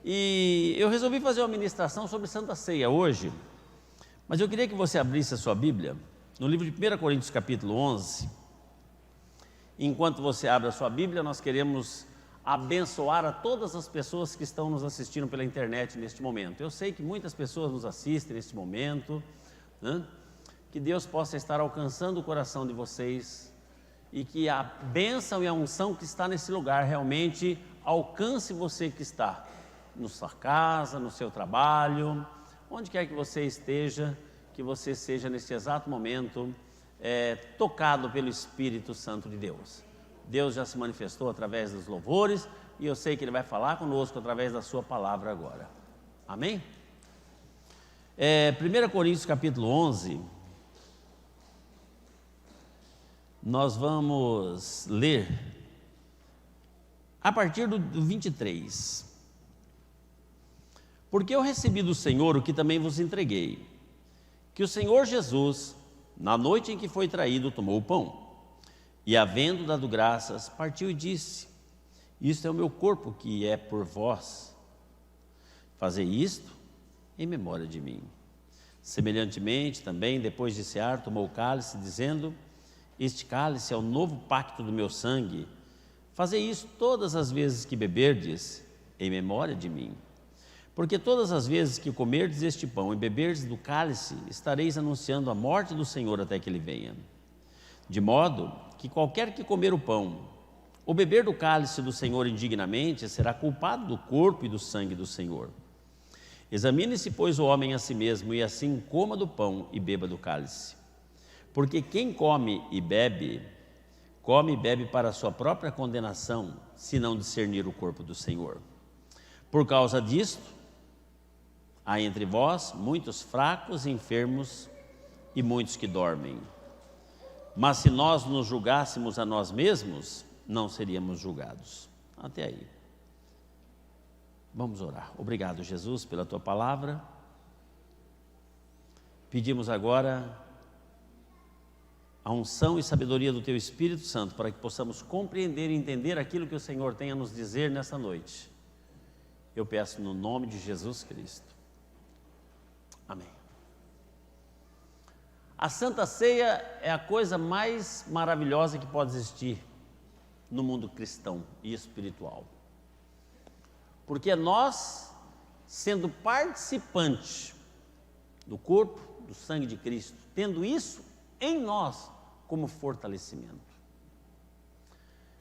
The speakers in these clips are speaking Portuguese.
E eu resolvi fazer uma ministração sobre Santa Ceia hoje, mas eu queria que você abrisse a sua Bíblia no livro de 1 Coríntios capítulo 11. Enquanto você abre a sua Bíblia, nós queremos abençoar a todas as pessoas que estão nos assistindo pela internet neste momento. Eu sei que muitas pessoas nos assistem neste momento, né? Que Deus possa estar alcançando o coração de vocês e que a bênção e a unção que está nesse lugar realmente alcance você que está na sua casa, no seu trabalho, onde quer que você esteja, que você seja nesse exato momento tocado pelo Espírito Santo de Deus. Deus já se manifestou através dos louvores e eu sei que Ele vai falar conosco através da sua palavra agora. Amém? 1 Coríntios capítulo 11, nós vamos ler a partir do 23. Porque eu recebi do Senhor o que também vos entreguei, que o Senhor Jesus, na noite em que foi traído, tomou o pão, e havendo dado graças, partiu e disse: isto é o meu corpo que é por vós, fazei isto em memória de mim. Semelhantemente também, depois de cear, tomou o cálice, dizendo: este cálice é o novo pacto do meu sangue, fazei isso todas as vezes que beberdes, em memória de mim. Porque todas as vezes que comerdes este pão e beberdes do cálice, estareis anunciando a morte do Senhor até que Ele venha. De modo que qualquer que comer o pão ou beber do cálice do Senhor indignamente, será culpado do corpo e do sangue do Senhor. Examine-se, pois, o homem a si mesmo, e assim coma do pão e beba do cálice. Porque quem come e bebe para a sua própria condenação, se não discernir o corpo do Senhor. Por causa disto, há entre vós muitos fracos e enfermos e muitos que dormem. Mas se nós nos julgássemos a nós mesmos, não seríamos julgados. Até aí. Vamos orar. Obrigado, Jesus, pela Tua palavra. Pedimos agora a unção e sabedoria do Teu Espírito Santo para que possamos compreender e entender aquilo que o Senhor tem a nos dizer nessa noite. Eu peço no nome de Jesus Cristo. Amém. A Santa Ceia é a coisa mais maravilhosa que pode existir no mundo cristão e espiritual. Porque nós, sendo participantes do corpo, do sangue de Cristo, tendo isso em nós como fortalecimento.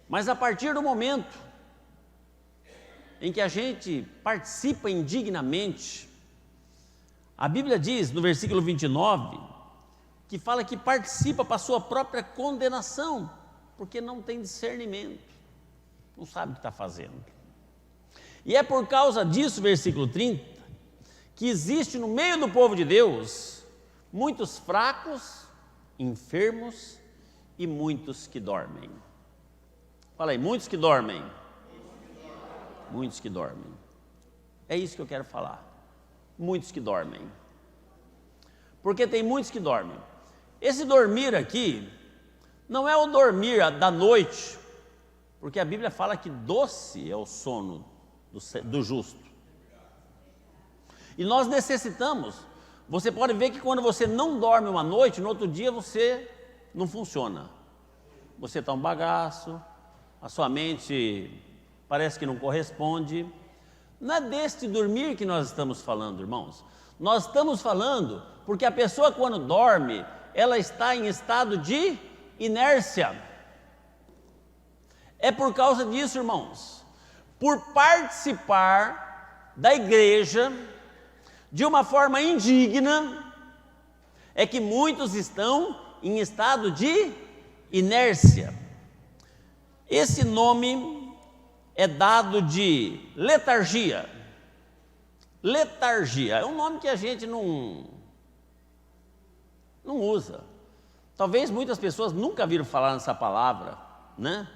Mas a partir do momento em que a gente participa indignamente, a Bíblia diz no versículo 29, que fala que participa para a sua própria condenação, porque não tem discernimento, não sabe o que está fazendo. E é por causa disso, versículo 30, que existe no meio do povo de Deus muitos fracos, enfermos e muitos que dormem. Fala aí, muitos que dormem. Muitos que dormem. É isso que eu quero falar. Muitos que dormem. Porque tem muitos que dormem. Esse dormir aqui não é o dormir da noite, porque a Bíblia fala que doce é o sono do justo. E nós necessitamos. Você pode ver que quando você não dorme uma noite, no outro dia você não funciona. Você está um bagaço, a sua mente parece que não corresponde. Não é deste dormir que nós estamos falando, irmãos. Nós estamos falando porque a pessoa, quando dorme, ela está em estado de inércia. É por causa disso, irmãos, por participar da igreja de uma forma indigna, é que muitos estão em estado de inércia. Esse nome é dado de letargia. Letargia é um nome que a gente não usa. Talvez muitas pessoas nunca viram falar nessa palavra, né?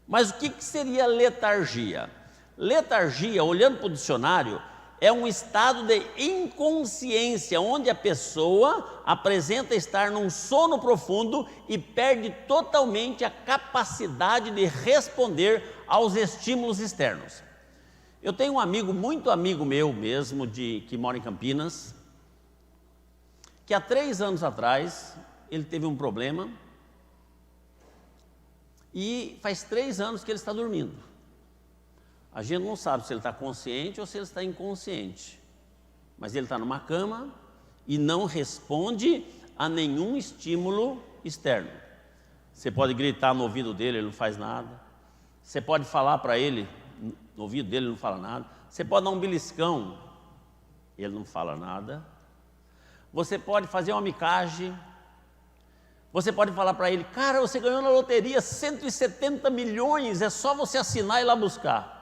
Mas o que seria letargia? Letargia, olhando para o dicionário, é um estado de inconsciência, onde a pessoa apresenta estar num sono profundo e perde totalmente a capacidade de responder aos estímulos externos. Eu tenho um amigo, muito amigo meu mesmo, que mora em Campinas, que há 3 anos atrás, ele teve um problema e faz 3 anos que ele está dormindo. A gente não sabe se ele está consciente ou se ele está inconsciente, mas ele está numa cama e não responde a nenhum estímulo externo. Você pode gritar no ouvido dele, ele não faz nada. Você pode falar para ele, no ouvido dele, ele não fala nada. Você pode dar um beliscão, ele não fala nada. Você pode fazer uma micagem. Você pode falar para ele, cara, você ganhou na loteria 170 milhões, é só você assinar e ir lá buscar.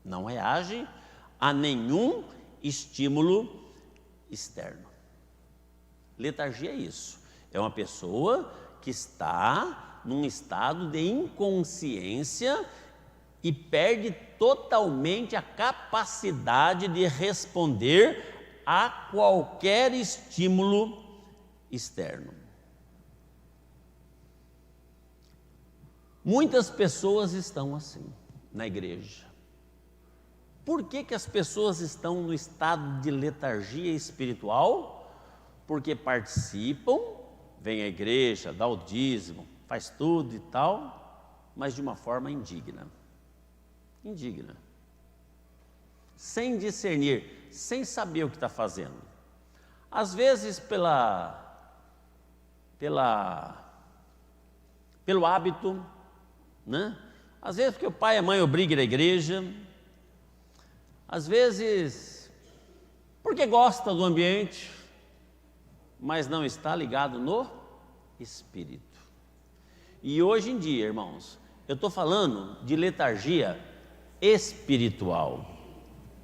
Não reage a nenhum estímulo externo. Letargia é isso. É uma pessoa que está num estado de inconsciência e perde totalmente a capacidade de responder a qualquer estímulo externo. Muitas pessoas estão assim na igreja. Por que as pessoas estão no estado de letargia espiritual? Porque participam, vem à igreja, dá o dízimo, faz tudo e tal, mas de uma forma indigna. Indigna. Sem discernir, sem saber o que está fazendo. Às vezes pelo hábito, né? Às vezes porque o pai e a mãe obrigam na igreja, às vezes porque gosta do ambiente, mas não está ligado no espírito. E hoje em dia, irmãos, eu estou falando de letargia espiritual.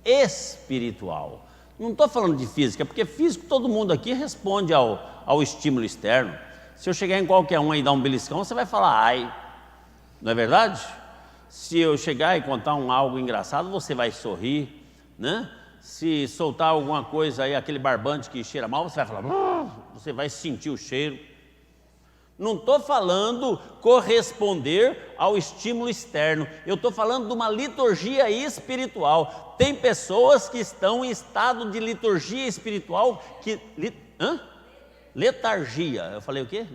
Espiritual. Não estou falando de física, porque físico todo mundo aqui responde ao estímulo externo. Se eu chegar em qualquer um e dar um beliscão, você vai falar ai, não é verdade? Se eu chegar e contar algo engraçado, você vai sorrir, né? Se soltar alguma coisa aí, aquele barbante que cheira mal, você vai falar, você vai sentir o cheiro. Não estou falando corresponder ao estímulo externo, eu estou falando de uma liturgia espiritual. Tem pessoas que estão em estado de liturgia espiritual, letargia, eu falei o quê?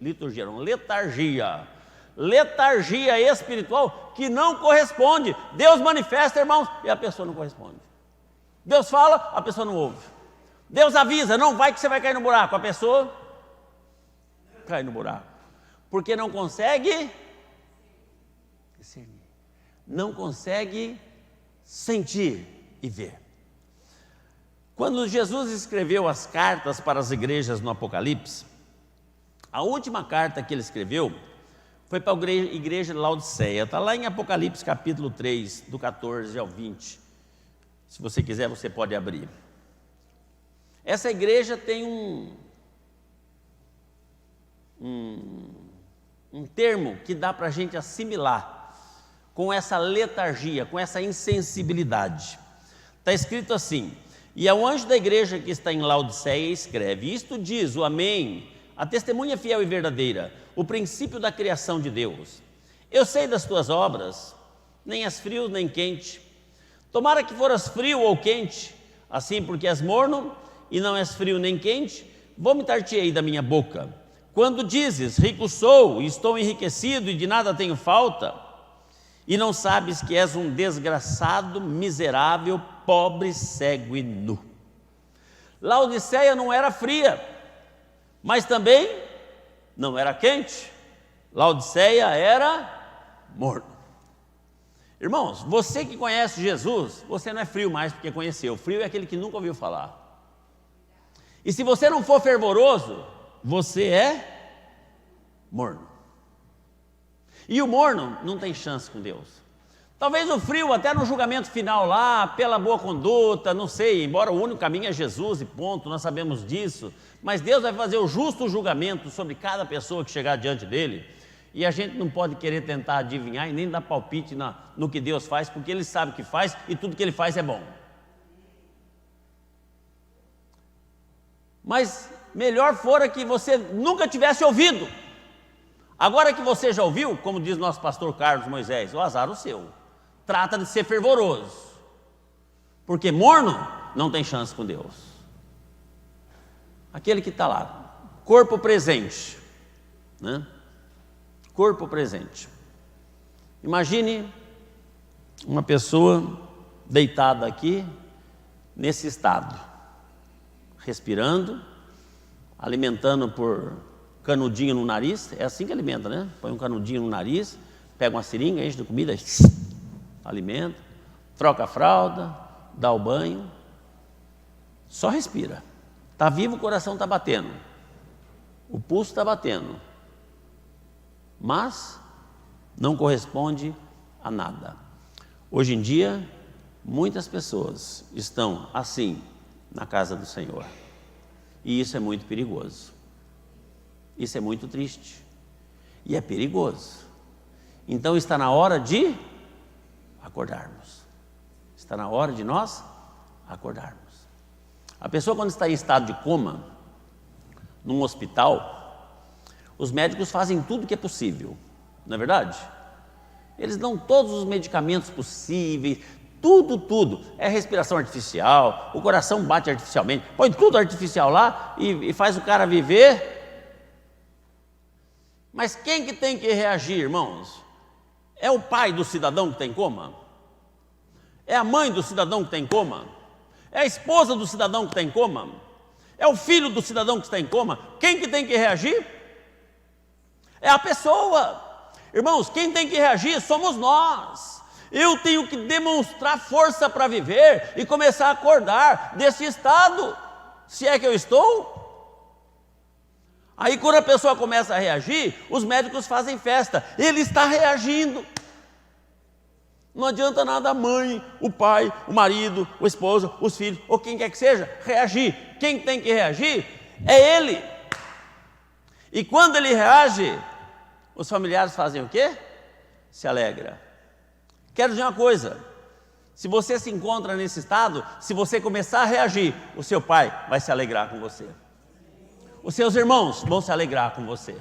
Liturgia, não, letargia. Letargia espiritual que não corresponde. Deus manifesta, irmãos, e a pessoa não corresponde. Deus fala, a pessoa não ouve. Deus avisa, não vai que você vai cair no buraco, a pessoa cai no buraco, porque não consegue discernir, não consegue sentir e ver. Quando Jesus escreveu as cartas para as igrejas no Apocalipse, a última carta que ele escreveu foi para a igreja de Laodiceia, está lá em Apocalipse capítulo 3, do 14 ao 20, se você quiser você pode abrir. Essa igreja tem um termo que dá para a gente assimilar com essa letargia, com essa insensibilidade. Está escrito assim: e ao anjo da igreja que está em Laodiceia escreve, isto diz o Amém, a testemunha fiel e verdadeira, o princípio da criação de Deus. Eu sei das tuas obras, nem és frio nem quente. Tomara que foras frio ou quente, assim porque és morno e não és frio nem quente, vomitar-te-ei da minha boca. Quando dizes, rico sou, estou enriquecido e de nada tenho falta, e não sabes que és um desgraçado, miserável, pobre, cego e nu. Laodiceia não era fria, mas também não era quente. Laodiceia era morno. Irmãos, você que conhece Jesus, você não é frio mais porque conheceu. Frio é aquele que nunca ouviu falar. E se você não for fervoroso, você é morno. E o morno não tem chance com Deus. Talvez o frio até no julgamento final lá, pela boa conduta, não sei, embora o único caminho é Jesus e ponto, nós sabemos disso, mas Deus vai fazer o justo julgamento sobre cada pessoa que chegar diante dele, e a gente não pode querer tentar adivinhar e nem dar palpite no que Deus faz, porque Ele sabe o que faz e tudo que Ele faz é bom. Mas melhor fora que você nunca tivesse ouvido. Agora que você já ouviu, como diz nosso pastor Carlos Moisés, o azar o seu. trata de ser fervoroso, porque morno não tem chance com Deus. Aquele que está lá, corpo presente, né? Corpo presente. Imagine uma pessoa deitada aqui, nesse estado, respirando, alimentando por canudinho no nariz. É assim que alimenta, né? Põe um canudinho no nariz, pega uma seringa, enche de comida, alimenta, troca a fralda, dá o banho, só respira. Está vivo, o coração está batendo, o pulso está batendo, mas não corresponde a nada. Hoje em dia, muitas pessoas estão assim na casa do Senhor, e isso é muito perigoso, isso é muito triste, e é perigoso. Então está na hora de acordarmos, está na hora de nós acordarmos. A pessoa, quando está em estado de coma, num hospital, os médicos fazem tudo o que é possível, não é verdade? Eles dão todos os medicamentos possíveis, tudo. É respiração artificial, o coração bate artificialmente, põe tudo artificial lá e faz o cara viver. Mas quem que tem que reagir, irmãos? É o pai do cidadão que tem coma? É a mãe do cidadão que tem coma? É a esposa do cidadão que está em coma? É o filho do cidadão que está em coma? Quem que tem que reagir? É a pessoa. Irmãos, quem tem que reagir somos nós. Eu tenho que demonstrar força para viver e começar a acordar desse estado, se é que eu estou. Aí quando a pessoa começa a reagir, os médicos fazem festa, ele está reagindo. Não adianta nada a mãe, o pai, o marido, o esposo, os filhos, ou quem quer que seja, reagir. Quem tem que reagir é ele. E quando ele reage, os familiares fazem o quê? Se alegra. Quero dizer uma coisa, se você se encontra nesse estado, se você começar a reagir, o seu pai vai se alegrar com você. Os seus irmãos vão se alegrar com você.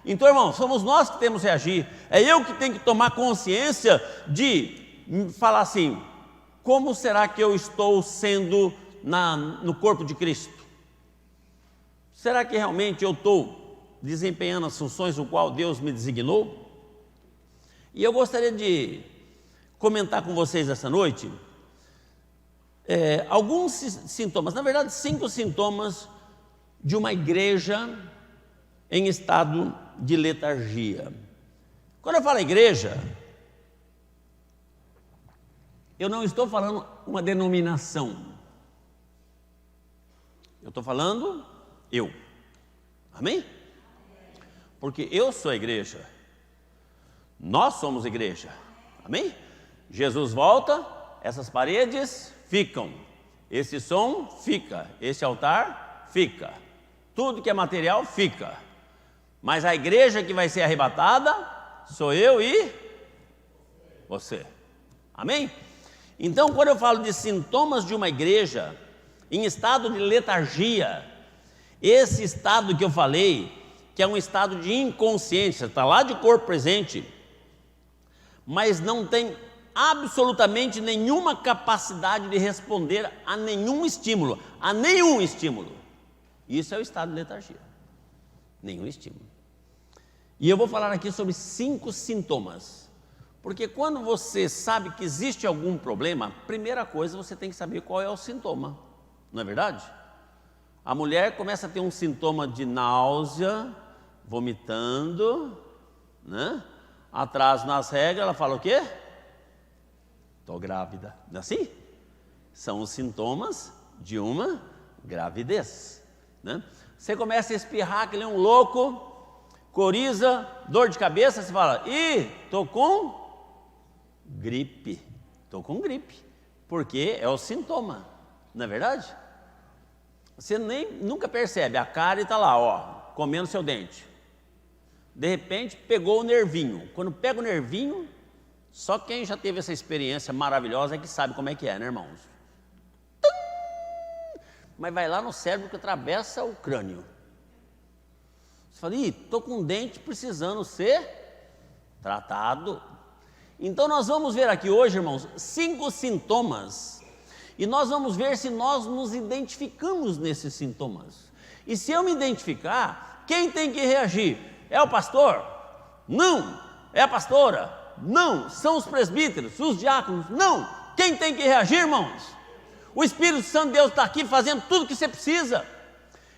Então, irmão, somos nós que temos que reagir. É eu que tenho que tomar consciência de falar assim: como será que eu estou sendo no corpo de Cristo? Será que realmente eu estou desempenhando as funções no qual Deus me designou? E eu gostaria de comentar com vocês essa noite alguns sintomas, na verdade 5 sintomas de uma igreja em estado de letargia. Quando eu falo igreja, eu não estou falando uma denominação, eu estou falando eu, amém? Porque eu sou a igreja, nós somos igreja, amém? Jesus volta, essas paredes ficam, esse som fica, esse altar fica, tudo que é material fica, mas a igreja que vai ser arrebatada sou eu e você, amém? Então, quando eu falo de sintomas de uma igreja em estado de letargia, esse estado que eu falei, que é um estado de inconsciência, está lá de corpo presente, mas não tem absolutamente nenhuma capacidade de responder a nenhum estímulo, Isso é o estado de letargia, nenhum estímulo. E eu vou falar aqui sobre 5 sintomas, porque quando você sabe que existe algum problema, primeira coisa você tem que saber qual é o sintoma, não é verdade? A mulher começa a ter um sintoma de náusea, vomitando, né? Atraso nas regras, ela fala o quê? Estou grávida, não é assim? São os sintomas de uma gravidez, né? Você começa a espirrar que nem um louco, coriza, dor de cabeça, você fala: ih, estou com gripe, porque é o sintoma, não é verdade? Você nunca percebe, a cara está lá, ó, comendo seu dente. De repente pegou o nervinho. Quando pega o nervinho, só quem já teve essa experiência maravilhosa é que sabe como é que é, né, irmãos? Mas vai lá no cérebro que atravessa o crânio. Você fala: ih, estou com um dente precisando ser tratado. Então nós vamos ver aqui hoje, irmãos, 5 sintomas, e nós vamos ver se nós nos identificamos nesses sintomas. E se eu me identificar, quem tem que reagir? É o pastor? Não. É a pastora? Não. São os presbíteros, os diáconos? Não. Quem tem que reagir, irmãos? O Espírito Santo de Deus está aqui fazendo tudo o que você precisa.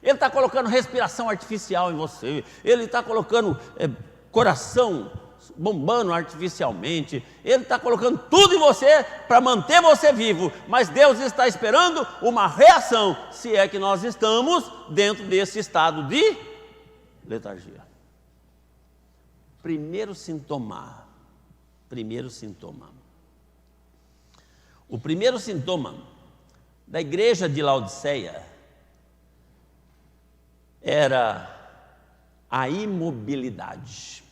Ele está colocando respiração artificial em você, Ele está colocando coração bombando artificialmente, Ele está colocando tudo em você para manter você vivo, mas Deus está esperando uma reação, se é que nós estamos dentro desse estado de letargia. Primeiro sintoma. O primeiro sintoma da igreja de Laodiceia era a imobilidade.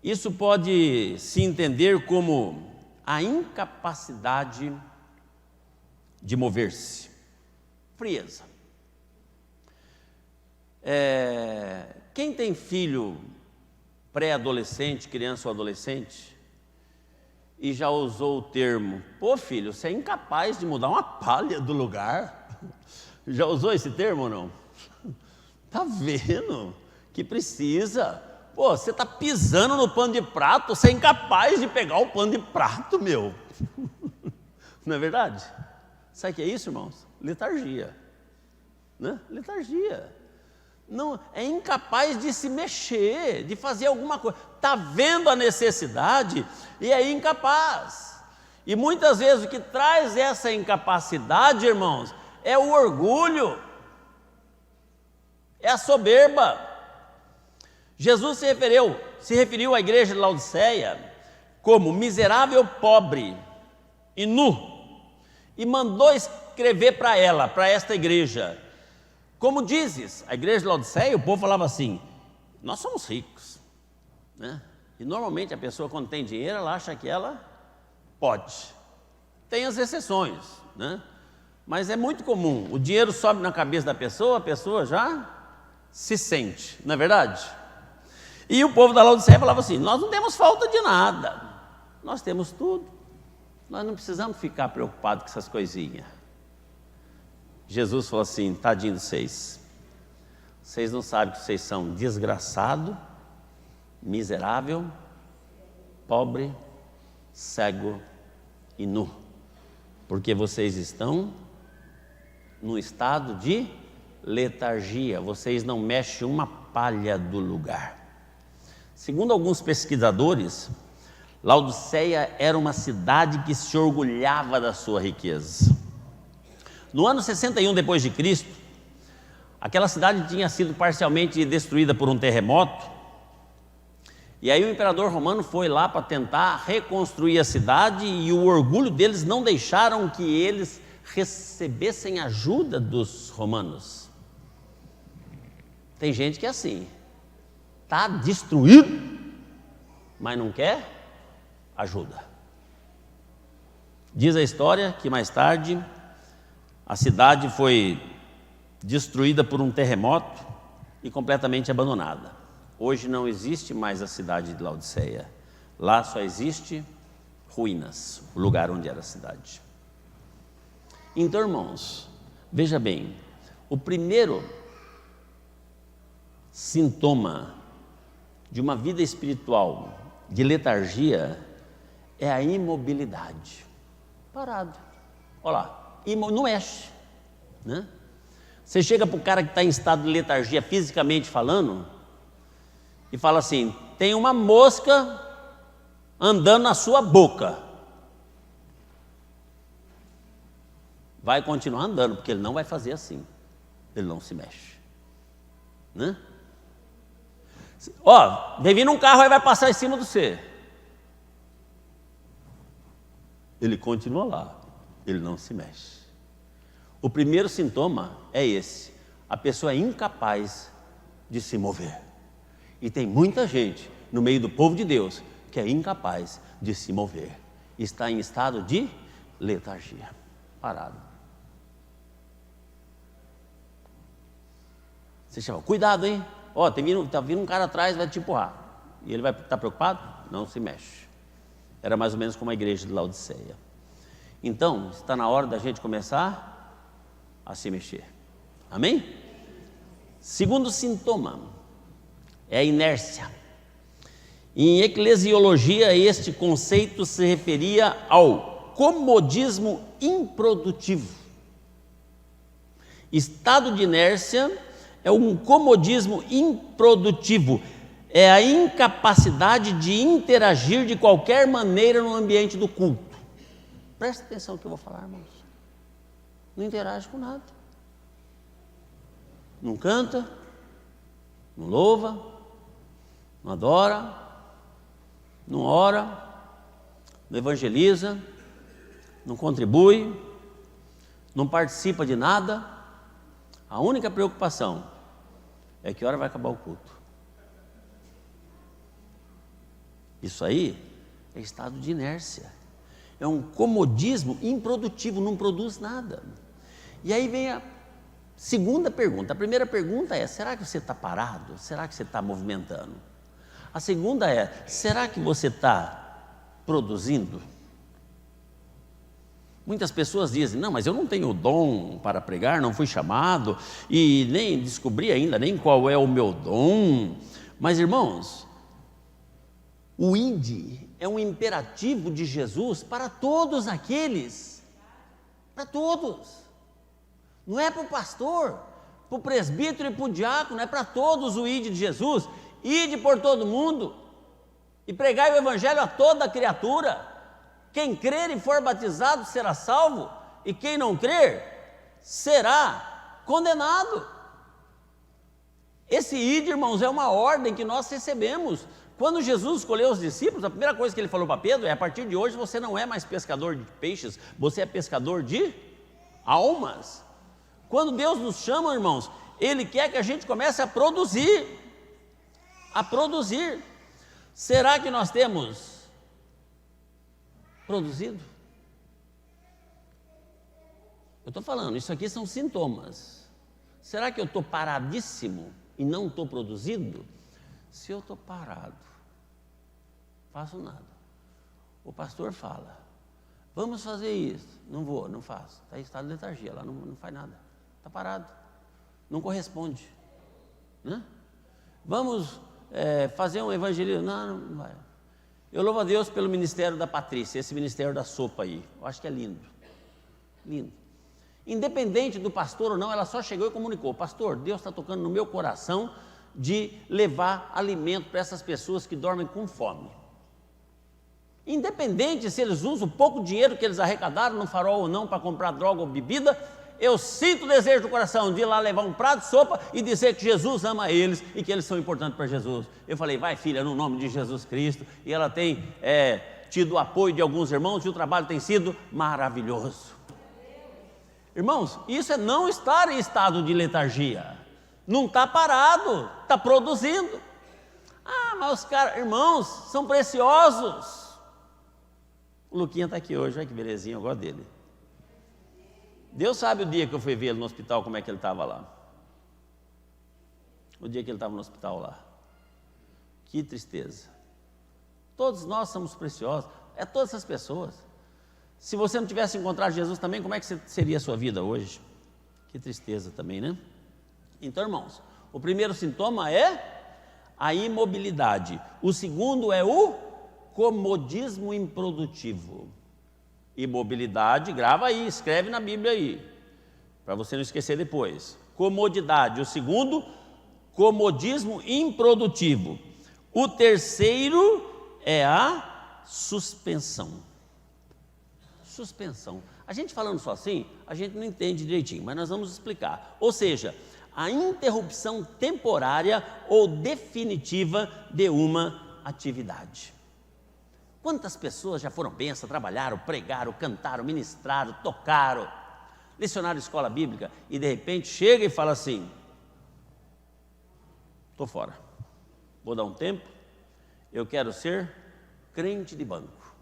Isso pode se entender como a incapacidade de mover-se, frieza. Quem tem filho pré-adolescente, criança ou adolescente, e já usou o termo, pô filho, você é incapaz de mudar uma palha do lugar? Já usou esse termo ou não? Está vendo que precisa? Pô, você está pisando no pano de prato, você é incapaz de pegar o pano de prato, meu. Não é verdade? Sabe o que é isso, irmãos? Letargia. Né? Letargia. Não, é incapaz de se mexer, de fazer alguma coisa. Está vendo a necessidade e é incapaz. E muitas vezes o que traz essa incapacidade, irmãos, é o orgulho, é a soberba. Jesus se referiu à igreja de Laodiceia como miserável, pobre e nu, e mandou escrever para ela, para esta igreja: como dizes, a igreja de Laodiceia, o povo falava assim: nós somos ricos, né? E normalmente a pessoa, quando tem dinheiro, ela acha que ela pode. Tem as exceções, né? Mas é muito comum, o dinheiro sobe na cabeça da pessoa, a pessoa já se sente, não é verdade? E o povo da Laodiceia falava assim: nós não temos falta de nada, nós temos tudo, nós não precisamos ficar preocupados com essas coisinhas. Jesus falou assim: tadinho de vocês não sabem que vocês são desgraçado, miserável, pobre, cego e nu, porque vocês estão num estado de letargia, vocês não mexem uma palha do lugar. Segundo alguns pesquisadores, Laodiceia era uma cidade que se orgulhava da sua riqueza. No ano 61 depois de Cristo, aquela cidade tinha sido parcialmente destruída por um terremoto, e aí o imperador romano foi lá para tentar reconstruir a cidade, e o orgulho deles não deixaram que eles recebessem ajuda dos romanos. Tem gente que é assim, está destruído, mas não quer ajuda. Diz a história que mais tarde a cidade foi destruída por um terremoto e completamente abandonada. Hoje não existe mais a cidade de Laodiceia. Lá só existe ruínas, o lugar onde era a cidade. Então, irmãos, veja bem, o primeiro sintoma de uma vida espiritual de letargia é a imobilidade. Parado. Olha lá, não mexe, né? Você chega para o cara que está em estado de letargia, fisicamente falando, e fala assim: tem uma mosca andando na sua boca. Vai continuar andando, porque ele não vai fazer assim. Ele não se mexe, né? Ó, vem vindo um carro, aí vai passar em cima de você. Ele continua lá, ele não se mexe. O primeiro sintoma é esse: a pessoa é incapaz de se mover. E tem muita gente no meio do povo de Deus que é incapaz de se mover, está em estado de letargia, parado. Você chama, cuidado, hein? Ó, tá vindo um cara atrás, vai te empurrar. E ele vai estar preocupado? Não se mexe. Era mais ou menos como a igreja de Laodiceia. Então, está na hora da gente começar a se mexer. Amém? Segundo sintoma é a inércia. Em eclesiologia, este conceito se referia ao comodismo improdutivo. Estado de inércia é um comodismo improdutivo, é a incapacidade de interagir de qualquer maneira no ambiente do culto. Presta atenção no que eu vou falar, irmãos. Não interage com nada. Não canta, não louva, não adora, não ora, não evangeliza, não contribui, não participa de nada. A única preocupação é que hora vai acabar o culto. Isso aí é estado de inércia. É um comodismo improdutivo, não produz nada. E aí vem a segunda pergunta. A primeira pergunta é: será que você está parado? Será que você está movimentando? A segunda é: será que você está produzindo? Muitas pessoas dizem: não, mas eu não tenho dom para pregar, não fui chamado e nem descobri ainda nem qual é o meu dom. Mas, irmãos, o ide é um imperativo de Jesus para todos aqueles, para todos. Não é para o pastor, para o presbítero e para o diácono, é para todos o ide de Jesus. Ide por todo mundo e pregai o evangelho a toda criatura. Quem crer e for batizado será salvo, e quem não crer será condenado. Esse ide, irmãos, é uma ordem que nós recebemos. Quando Jesus escolheu os discípulos, a primeira coisa que ele falou para Pedro é: a partir de hoje você não é mais pescador de peixes, você é pescador de almas. Quando Deus nos chama, irmãos, Ele quer que a gente comece a produzir. A produzir. Será que nós temos produzido? Eu estou falando, isso aqui são sintomas. Será que eu estou paradíssimo e não estou produzindo? Se eu estou parado, faço nada. O pastor fala: vamos fazer isso. Não vou, não faço. Está em estado de letargia, lá não faz nada. Está parado, não corresponde, né? Vamos fazer um evangelismo. Não vai. Eu louvo a Deus pelo ministério da Patrícia, esse ministério da sopa aí. Eu acho que é lindo, lindo. Independente do pastor ou não, ela só chegou e comunicou: pastor, Deus está tocando no meu coração de levar alimento para essas pessoas que dormem com fome. Independente se eles usam o pouco dinheiro que eles arrecadaram no farol ou não para comprar droga ou bebida, eu sinto o desejo do coração de ir lá levar um prato de sopa e dizer que Jesus ama eles e que eles são importantes para Jesus. Eu falei: vai, filha, no nome de Jesus Cristo. E ela tem tido o apoio de alguns irmãos e o trabalho tem sido maravilhoso. Irmãos, isso é não estar em estado de letargia. Não está parado, está produzindo. Ah, mas os caras, irmãos, são preciosos. O Luquinha está aqui hoje, olha que belezinha, eu gosto dele. Deus sabe o dia que eu fui ver ele no hospital, como é que ele estava lá. O dia que ele estava no hospital lá. Que tristeza. Todos nós somos preciosos, é todas essas pessoas. Se você não tivesse encontrado Jesus também, como é que seria a sua vida hoje? Que tristeza também, né? Então, irmãos, o primeiro sintoma é a imobilidade. O segundo é o comodismo improdutivo. Imobilidade, grava aí, escreve na Bíblia aí, para você não esquecer depois. Comodidade. O segundo, comodismo improdutivo. O terceiro é a suspensão. Suspensão. A gente falando só assim, a gente não entende direitinho, mas nós vamos explicar. Ou seja, a interrupção temporária ou definitiva de uma atividade. Quantas pessoas já foram bênçãos, trabalharam, pregaram, cantaram, ministraram, tocaram, lecionaram escola bíblica e de repente chega e fala assim: estou fora, vou dar um tempo, eu quero ser crente de banco,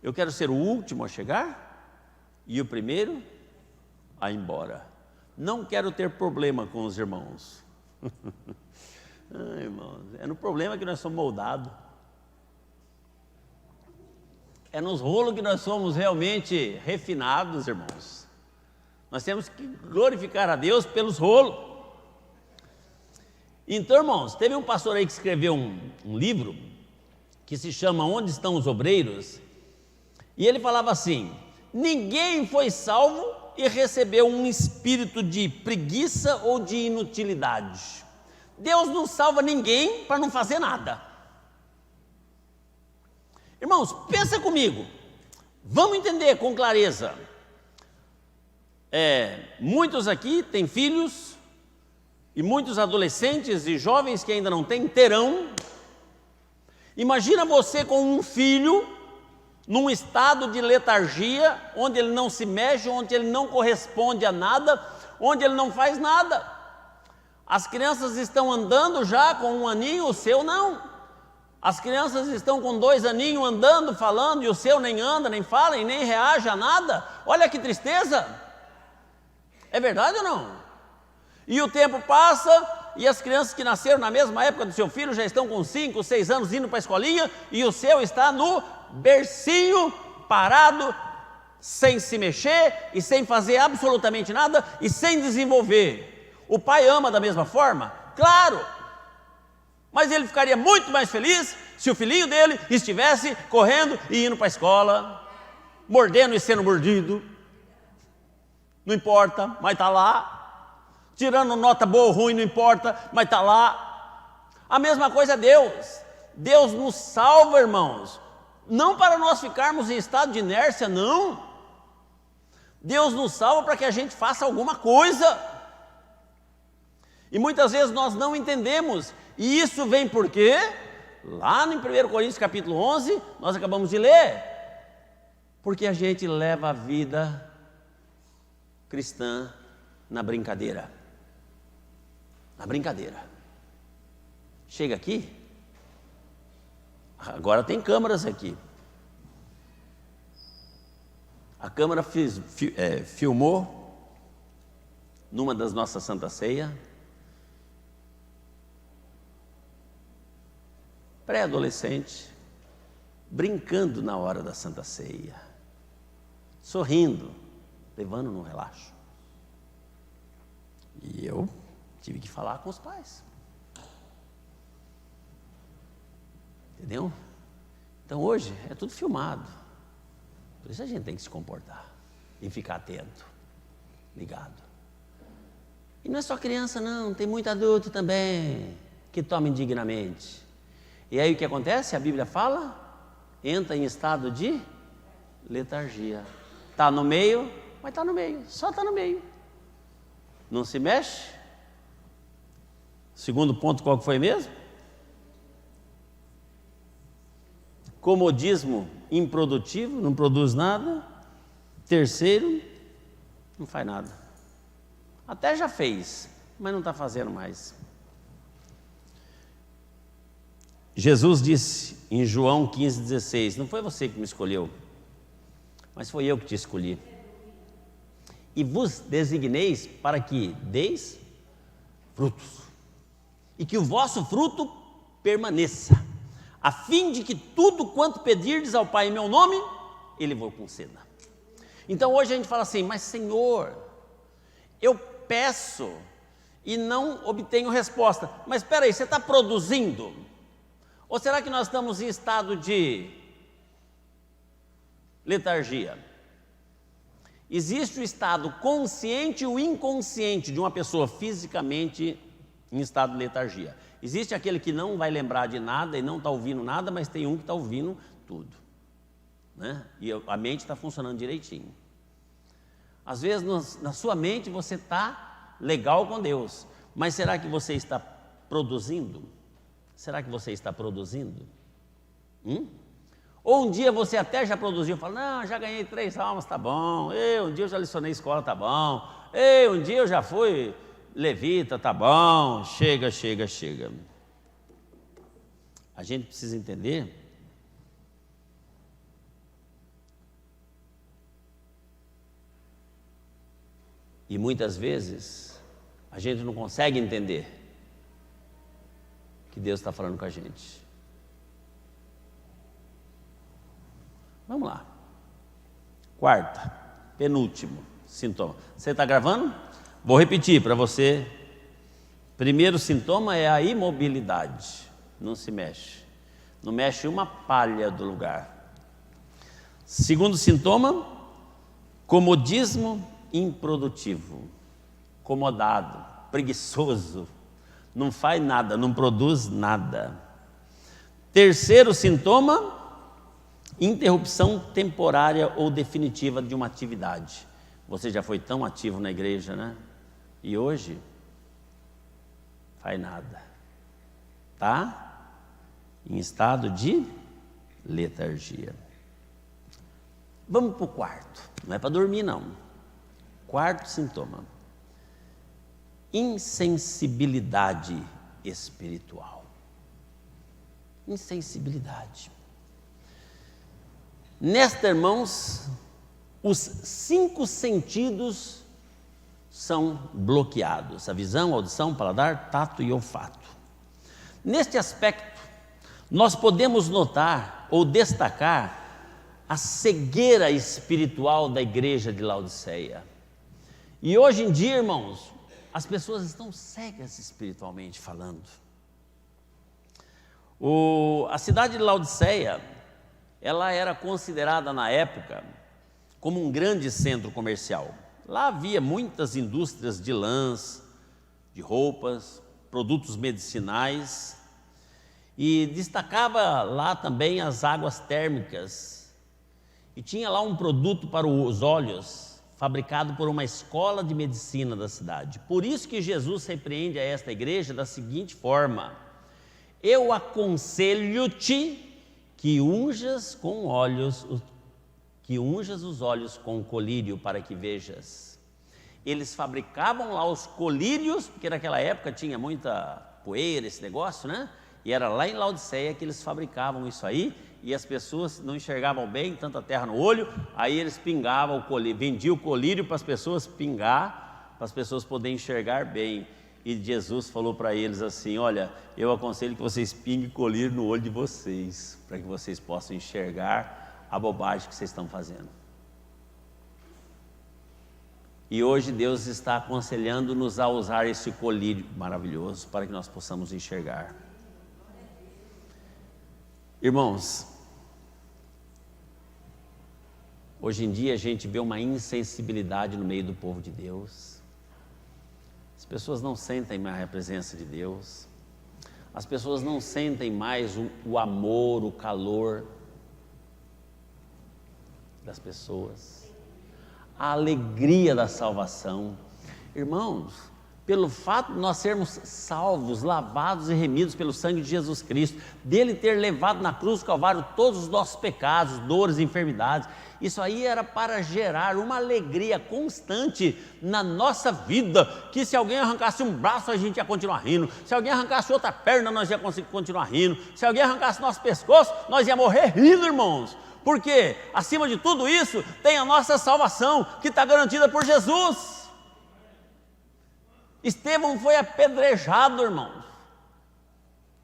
eu quero ser o último a chegar e o primeiro a ir embora. Não quero ter problema com os irmãos. Ai, irmãos, é no problema que nós somos moldados. É nos rolos que nós somos realmente refinados, irmãos. Nós temos que glorificar a Deus pelos rolos. Então, irmãos, teve um pastor aí que escreveu um livro que se chama Onde Estão os Obreiros? E ele falava assim: ninguém foi salvo e recebeu um espírito de preguiça ou de inutilidade. Deus não salva ninguém para não fazer nada. Irmãos, pensa comigo, vamos entender com clareza. Muitos aqui têm filhos, e muitos adolescentes e jovens que ainda não têm, terão. Imagina você com um filho, num estado de letargia, onde ele não se mexe, onde ele não corresponde a nada, onde ele não faz nada. As crianças estão andando já com 1 aninho, o seu não. As crianças estão com 2 aninhos andando, falando, e o seu nem anda, nem fala e nem reage a nada. Olha que tristeza. É verdade ou não? E o tempo passa, e as crianças que nasceram na mesma época do seu filho já estão com 5, 6 anos indo para a escolinha, e o seu está no bercinho, parado, sem se mexer e sem fazer absolutamente nada e sem desenvolver. O pai ama da mesma forma? Claro! Mas ele ficaria muito mais feliz se o filhinho dele estivesse correndo e indo para a escola, mordendo e sendo mordido. Não importa, mas está lá. Tirando nota boa ou ruim, não importa, mas está lá. A mesma coisa é Deus. Deus nos salva, irmãos, não para nós ficarmos em estado de inércia, não. Deus nos salva para que a gente faça alguma coisa. E muitas vezes nós não entendemos. E isso vem por quê? Lá no 1 Coríntios capítulo 11, nós acabamos de ler. Porque a gente leva a vida cristã na brincadeira. Na brincadeira. Chega aqui, agora tem câmeras aqui. A câmera filmou numa das nossas Santa Ceia, pré-adolescente, brincando na hora da Santa Ceia, sorrindo, levando no relaxo. E eu tive que falar com os pais. Entendeu? Então hoje é tudo filmado. Por isso a gente tem que se comportar e ficar atento, ligado. E não é só criança não, tem muito adulto também que toma indignamente. E aí o que acontece? A Bíblia fala, entra em estado de letargia. Está no meio, mas está no meio, só está no meio. Não se mexe. Segundo ponto, qual que foi mesmo? Comodismo improdutivo, não produz nada. Terceiro, não faz nada. Até já fez, mas não está fazendo mais. Jesus disse em João 15,16, não foi você que me escolheu, mas foi eu que te escolhi. E vos designeis para que deis frutos, e que o vosso fruto permaneça, a fim de que tudo quanto pedirdes ao Pai em meu nome, Ele vos conceda. Então hoje a gente fala assim, mas Senhor, eu peço e não obtenho resposta. Mas espera aí, você está produzindo? Ou será que nós estamos em estado de letargia? Existe o estado consciente e o inconsciente de uma pessoa fisicamente em estado de letargia. Existe aquele que não vai lembrar de nada e não está ouvindo nada, mas tem um que está ouvindo tudo, né? E a mente está funcionando direitinho. Às vezes na sua mente você está legal com Deus, mas será que você está produzindo? Será que você está produzindo? Ou um dia você até já produziu, fala, não, já ganhei 3 almas, tá bom. Um dia eu já licionei escola, tá bom. Um dia eu já fui levita, tá bom. Chega. A gente precisa entender e muitas vezes a gente não consegue entender que Deus está falando com a gente. Vamos lá. Quarta, penúltimo sintoma. Você está gravando? Vou repetir para você. Primeiro sintoma é a imobilidade. Não se mexe. Não mexe uma palha do lugar. Segundo sintoma, comodismo improdutivo. Acomodado, preguiçoso. Não faz nada, não produz nada. Terceiro sintoma, interrupção temporária ou definitiva de uma atividade. Você já foi tão ativo na igreja, né? E hoje, faz nada. Tá? Em estado de letargia. Vamos para o quarto. Não é para dormir, não. Quarto sintoma. Insensibilidade espiritual. Insensibilidade. Nesta, irmãos, os 5 sentidos são bloqueados: a visão, a audição, paladar, tato e olfato. Neste aspecto, nós podemos notar ou destacar a cegueira espiritual da igreja de Laodiceia. E hoje em dia, irmãos, as pessoas estão cegas espiritualmente falando. A cidade de Laodiceia, ela era considerada na época como um grande centro comercial. Lá havia muitas indústrias de lãs, de roupas, produtos medicinais, e destacava lá também as águas térmicas. E tinha lá um produto para os olhos, fabricado por uma escola de medicina da cidade. Por isso que Jesus repreende a esta igreja da seguinte forma: eu aconselho-te que unjas os olhos com colírio para que vejas. Eles fabricavam lá os colírios, porque naquela época tinha muita poeira, esse negócio, né? E era lá em Laodiceia que eles fabricavam isso aí, e as pessoas não enxergavam bem, tanta terra no olho, aí eles pingavam o colírio, vendiam o colírio para as pessoas pingar, para as pessoas poderem enxergar bem. E Jesus falou para eles assim: olha, eu aconselho que vocês pinguem colírio no olho de vocês, para que vocês possam enxergar a bobagem que vocês estão fazendo. E hoje Deus está aconselhando-nos a usar esse colírio maravilhoso para que nós possamos enxergar. Irmãos, hoje em dia a gente vê uma insensibilidade no meio do povo de Deus. As pessoas não sentem mais a presença de Deus. As pessoas não sentem mais o amor, o calor das pessoas, a alegria da salvação. Irmãos, pelo fato de nós sermos salvos, lavados e remidos pelo sangue de Jesus Cristo, dele ter levado na cruz do Calvário todos os nossos pecados, dores e enfermidades, isso aí era para gerar uma alegria constante na nossa vida, que se alguém arrancasse um braço a gente ia continuar rindo, se alguém arrancasse outra perna nós ia conseguir continuar rindo, se alguém arrancasse nosso pescoço nós ia morrer rindo, irmãos, porque acima de tudo isso tem a nossa salvação que está garantida por Jesus. Estevão foi apedrejado, irmãos,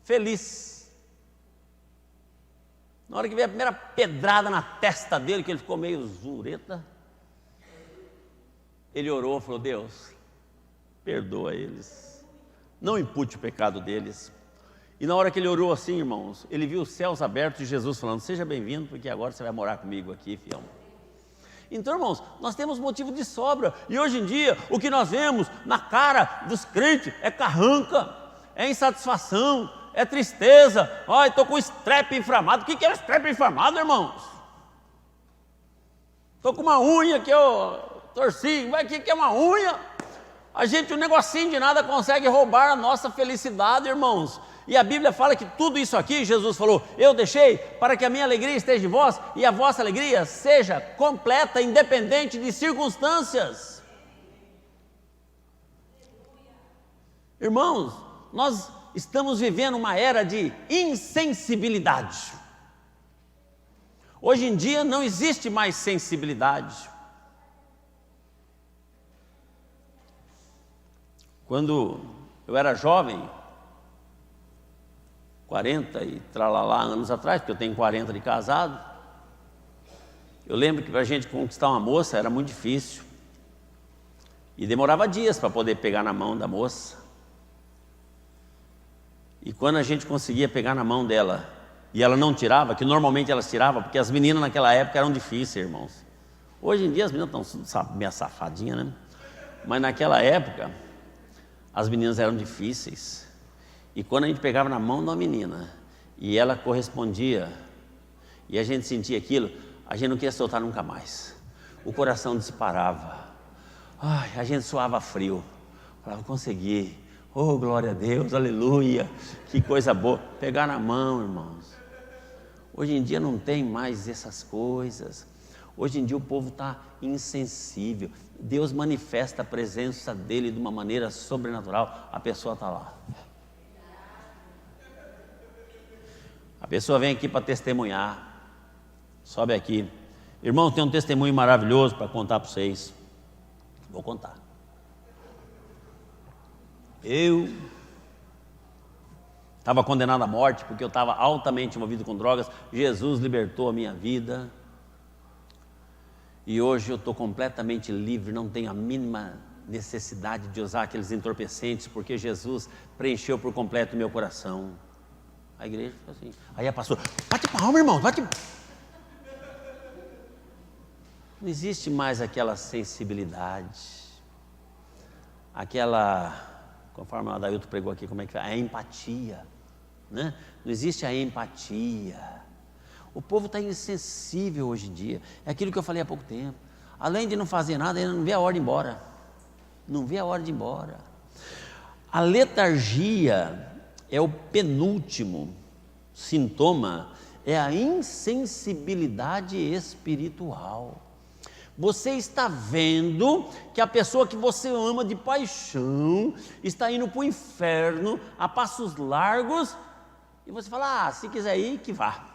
feliz. Na hora que veio a primeira pedrada na testa dele, que ele ficou meio zureta, ele orou, falou: Deus, perdoa eles, não impute o pecado deles. E na hora que ele orou assim, irmãos, ele viu os céus abertos e Jesus falando: seja bem-vindo, porque agora você vai morar comigo aqui, fiel. Então, irmãos, nós temos motivo de sobra, e hoje em dia, o que nós vemos na cara dos crentes é carranca, é insatisfação, é tristeza. Ai, estou com o estrepe inflamado. O que é o estrepe inflamado, irmãos? Estou com uma unha que eu torci. Mas o que é uma unha? A gente, um negocinho de nada consegue roubar a nossa felicidade, irmãos. E a Bíblia fala que tudo isso aqui, Jesus falou: eu deixei para que a minha alegria esteja em vós e a vossa alegria seja completa, independente de circunstâncias. Irmãos, nós estamos vivendo uma era de insensibilidade. Hoje em dia não existe mais sensibilidade. Quando eu era jovem, 40 e tralalá anos atrás, porque eu tenho 40 de casado. Eu lembro que para a gente conquistar uma moça era muito difícil. E demorava dias para poder pegar na mão da moça. E quando a gente conseguia pegar na mão dela, e ela não tirava, que normalmente elas tiravam, porque as meninas naquela época eram difíceis, irmãos. Hoje em dia as meninas estão meio safadinhas, né? Mas naquela época, as meninas eram difíceis. E quando a gente pegava na mão de uma menina, e ela correspondia, e a gente sentia aquilo, a gente não queria soltar nunca mais. O coração disparava. Ai, a gente suava frio. Falava, consegui. Oh, glória a Deus, aleluia. Que coisa boa. Pegar na mão, irmãos. Hoje em dia não tem mais essas coisas. Hoje em dia o povo está insensível. Deus manifesta a presença dele de uma maneira sobrenatural. A pessoa está lá. A pessoa vem aqui para testemunhar. Sobe aqui. Irmão, tem um testemunho maravilhoso para contar para vocês. Vou contar. Eu estava condenado à morte porque eu estava altamente envolvido com drogas. Jesus libertou a minha vida. E hoje eu estou completamente livre, não tenho a mínima necessidade de usar aqueles entorpecentes, porque Jesus preencheu por completo o meu coração. A igreja ficou assim. Aí a pastora, bate palma, irmão, bate. Não existe mais aquela sensibilidade, aquela, conforme o Adailton pregou aqui, como é que é? A empatia, né? Não existe a empatia. O povo está insensível hoje em dia. É aquilo que eu falei há pouco tempo. Além de não fazer nada, ainda não vê a hora de ir embora. Não vê a hora de ir embora. A letargia é o penúltimo sintoma, é a insensibilidade espiritual. Você está vendo que a pessoa que você ama de paixão está indo para o inferno a passos largos, e você fala, se quiser ir, que vá.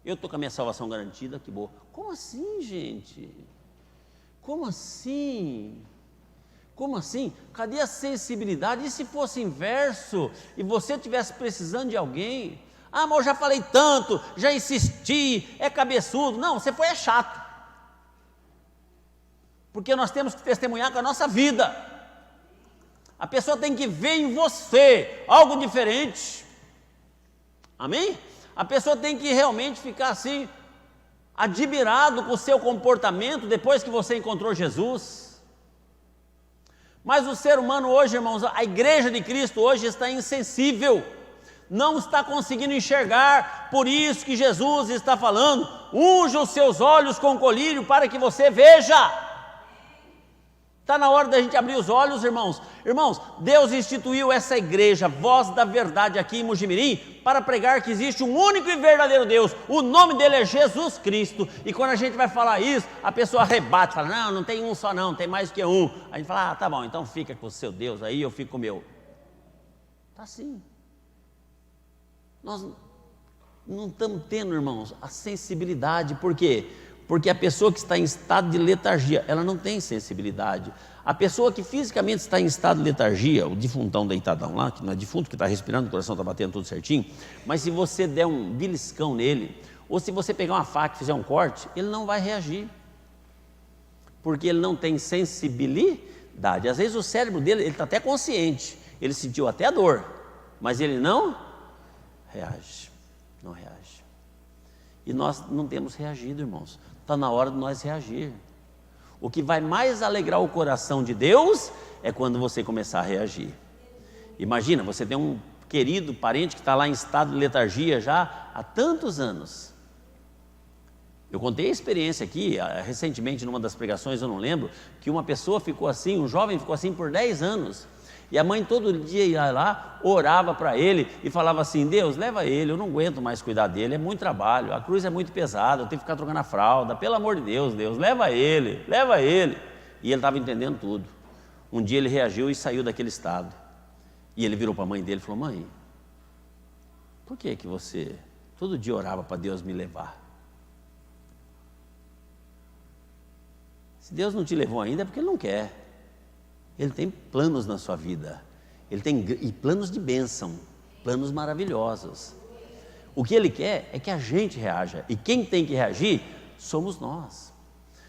Eu estou com a minha salvação garantida, que boa. Como assim, gente? Como assim? Como assim? Cadê a sensibilidade? E se fosse inverso, e você estivesse precisando de alguém? Ah, mas eu já falei tanto, já insisti, é cabeçudo. Não, você foi chato. Porque nós temos que testemunhar com a nossa vida. A pessoa tem que ver em você algo diferente. Amém? A pessoa tem que realmente ficar assim, admirado com o seu comportamento depois que você encontrou Jesus. Mas o ser humano hoje, irmãos, a igreja de Cristo hoje está insensível, não está conseguindo enxergar. Por isso que Jesus está falando, unja os seus olhos com colírio para que você veja. Está na hora da gente abrir os olhos, irmãos. Irmãos, Deus instituiu essa igreja, Voz da Verdade, aqui em Mojimirim, para pregar que existe um único e verdadeiro Deus. O nome dele é Jesus Cristo. E quando a gente vai falar isso, a pessoa rebate, fala, não, não tem um só não, tem mais que um. A gente fala, tá bom, então fica com o seu Deus aí, eu fico com o meu. Está assim. Nós não estamos tendo, irmãos, a sensibilidade. Por quê? Porque a pessoa que está em estado de letargia, ela não tem sensibilidade. A pessoa que fisicamente está em estado de letargia, o defuntão deitadão lá, que não é defunto, que está respirando, o coração está batendo tudo certinho, mas se você der um beliscão nele, ou se você pegar uma faca e fizer um corte, ele não vai reagir. Porque ele não tem sensibilidade. Às vezes o cérebro dele, ele está até consciente, ele sentiu até a dor, mas ele não reage, não reage. E nós não temos reagido, irmãos. Está na hora de nós reagir. O que vai mais alegrar o coração de Deus é quando você começar a reagir. Imagina, você tem um querido parente que está lá em estado de letargia já há tantos anos. Eu contei a experiência aqui, recentemente, numa das pregações, eu não lembro, que uma pessoa ficou assim, um jovem ficou assim por 10 anos. E a mãe todo dia ia lá, orava para ele e falava assim, Deus, leva ele, eu não aguento mais cuidar dele, é muito trabalho, a cruz é muito pesada, eu tenho que ficar trocando a fralda, pelo amor de Deus, Deus, leva ele, leva ele. E ele estava entendendo tudo. Um dia ele reagiu e saiu daquele estado. E ele virou para a mãe dele e falou, mãe, por que você todo dia orava para Deus me levar? Se Deus não te levou ainda é porque Ele não quer. Ele tem planos na sua vida, Ele tem e planos de bênção. planos maravilhosos. O que Ele quer é que a gente reaja, e quem tem que reagir somos nós.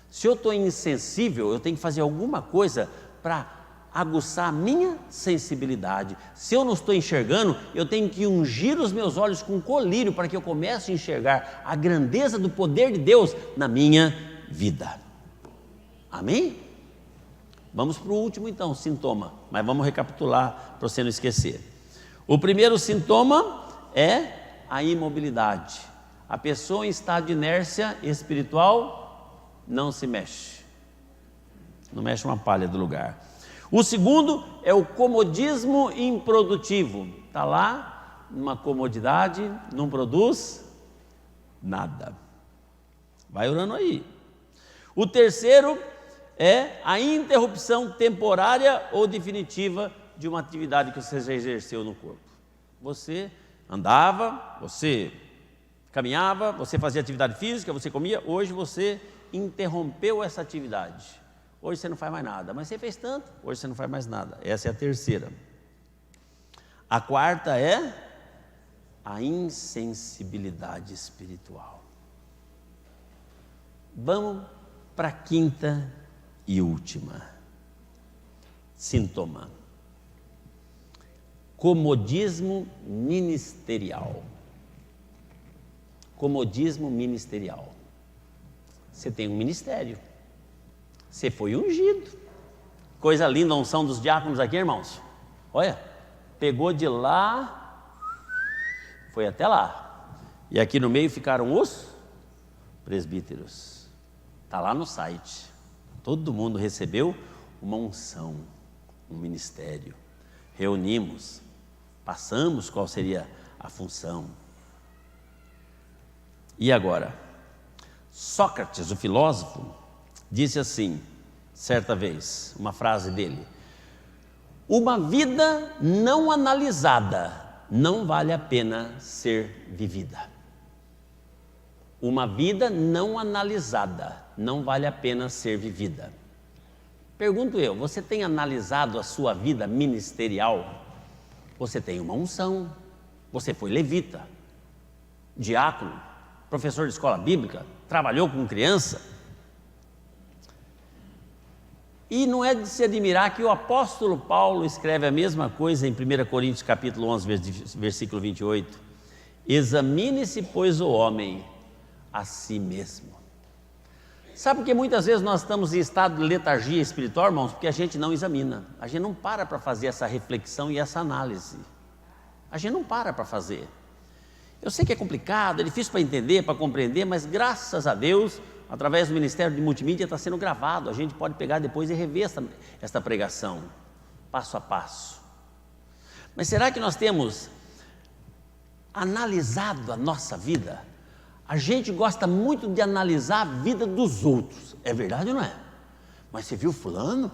Se eu estou insensível, eu tenho que fazer alguma coisa para aguçar a minha sensibilidade. Se eu não estou enxergando, eu tenho que ungir os meus olhos com colírio para que eu comece a enxergar a grandeza do poder de Deus na minha vida. Amém? Vamos para o último então, sintoma, mas vamos recapitular para você não esquecer. O primeiro sintoma é a imobilidade. A pessoa em estado de inércia espiritual não se mexe, não mexe uma palha do lugar. O segundo é o comodismo improdutivo. Está lá, numa comodidade, não produz nada. Vai orando aí. O terceiro é a interrupção temporária ou definitiva de uma atividade que você já exerceu no corpo. Você andava, você caminhava, você fazia atividade física, você comia, hoje você interrompeu essa atividade. Hoje você não faz mais nada, mas você fez tanto, hoje você não faz mais nada. Essa é a terceira. A quarta é a insensibilidade espiritual. Vamos para a quinta e última. Sintoma. Comodismo ministerial. Comodismo ministerial. Você tem um ministério. Você foi ungido. Coisa linda a unção dos diáconos aqui, irmãos. Olha, pegou de lá, foi até lá. E aqui no meio ficaram os presbíteros. Está lá no site. Todo mundo recebeu uma unção, um ministério. Reunimos, passamos qual seria a função. E agora? Sócrates, o filósofo, disse assim, certa vez, uma frase dele: uma vida não analisada não vale a pena ser vivida. Uma vida não analisada não vale a pena ser vivida. Pergunto eu, você tem analisado a sua vida ministerial? Você tem uma unção, você foi levita, diácono, professor de escola bíblica, trabalhou com criança. E não é de se admirar que o apóstolo Paulo escreve a mesma coisa em 1 Coríntios capítulo 11, versículo 28. Examine-se, pois, o homem a si mesmo. Sabe por que muitas vezes nós estamos em estado de letargia espiritual, irmãos? Porque a gente não examina, a gente não para fazer essa reflexão e essa análise. A gente não para fazer. Eu sei que é complicado, é difícil para entender, para compreender, mas graças a Deus, através do Ministério de Multimídia está sendo gravado, a gente pode pegar depois e rever esta pregação, passo a passo. Mas será que nós temos analisado a nossa vida? A gente gosta muito de analisar a vida dos outros, é verdade ou não é? Mas você viu fulano?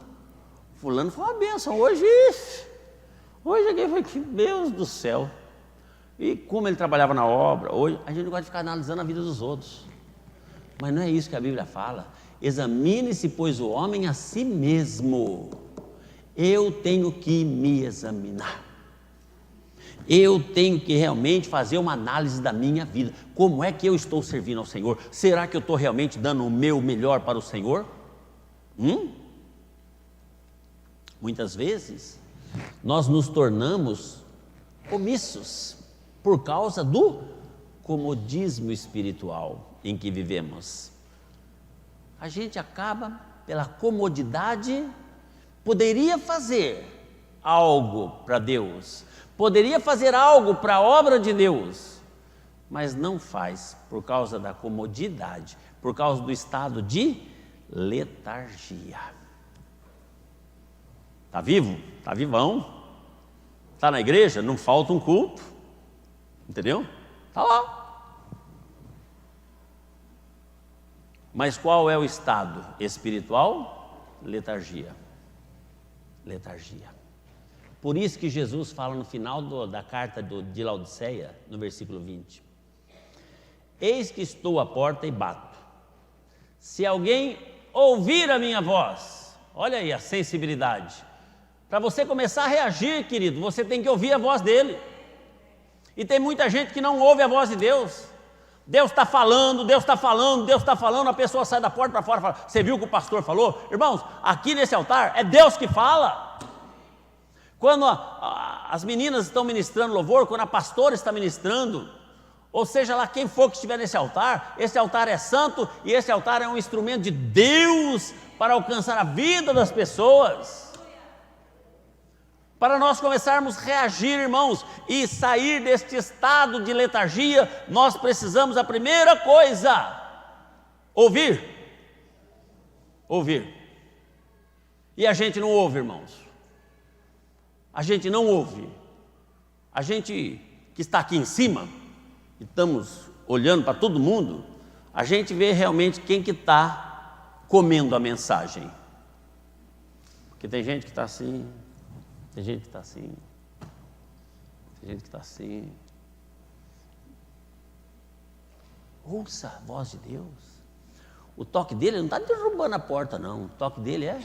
Fulano foi uma bênção, hoje aqui foi que Deus do céu. E como ele trabalhava na obra, hoje a gente gosta de ficar analisando a vida dos outros. Mas não é isso que a Bíblia fala. Examine-se, pois, o homem a si mesmo. Eu tenho que me examinar. Eu tenho que realmente fazer uma análise da minha vida. Como é que eu estou servindo ao Senhor? Será que eu estou realmente dando o meu melhor para o Senhor? Muitas vezes, nós nos tornamos omissos por causa do comodismo espiritual em que vivemos. A gente acaba, pela comodidade, poderia fazer algo para Deus, poderia fazer algo para a obra de Deus, mas não faz por causa da comodidade, por causa do estado de letargia. Está vivo? Está vivão. Está na igreja? Não falta um culto. Entendeu? Está lá. Mas qual é o estado espiritual? Letargia. Letargia. Por isso que Jesus fala no final da carta de Laodiceia, no versículo 20: eis que estou à porta e bato. Se alguém ouvir a minha voz, olha aí a sensibilidade. Para você começar a reagir, querido, você tem que ouvir a voz dele. E tem muita gente que não ouve a voz de Deus. Deus está falando, Deus está falando, Deus está falando, a pessoa sai da porta para fora e fala: você viu o que o pastor falou? Irmãos, aqui nesse altar é Deus que fala. Quando as meninas estão ministrando louvor, quando a pastora está ministrando, ou seja lá quem for que estiver nesse altar, esse altar é santo e esse altar é um instrumento de Deus para alcançar a vida das pessoas. Para nós começarmos a reagir, irmãos, e sair deste estado de letargia, nós precisamos, a primeira coisa, ouvir. Ouvir. E a gente não ouve, irmãos. A gente não ouve. A gente que está aqui em cima, e estamos olhando para todo mundo, a gente vê realmente quem que está comendo a mensagem. Porque tem gente que está assim, tem gente que está assim, tem gente que está assim. Ouça a voz de Deus. O toque dele não está derrubando a porta, não. O toque dele é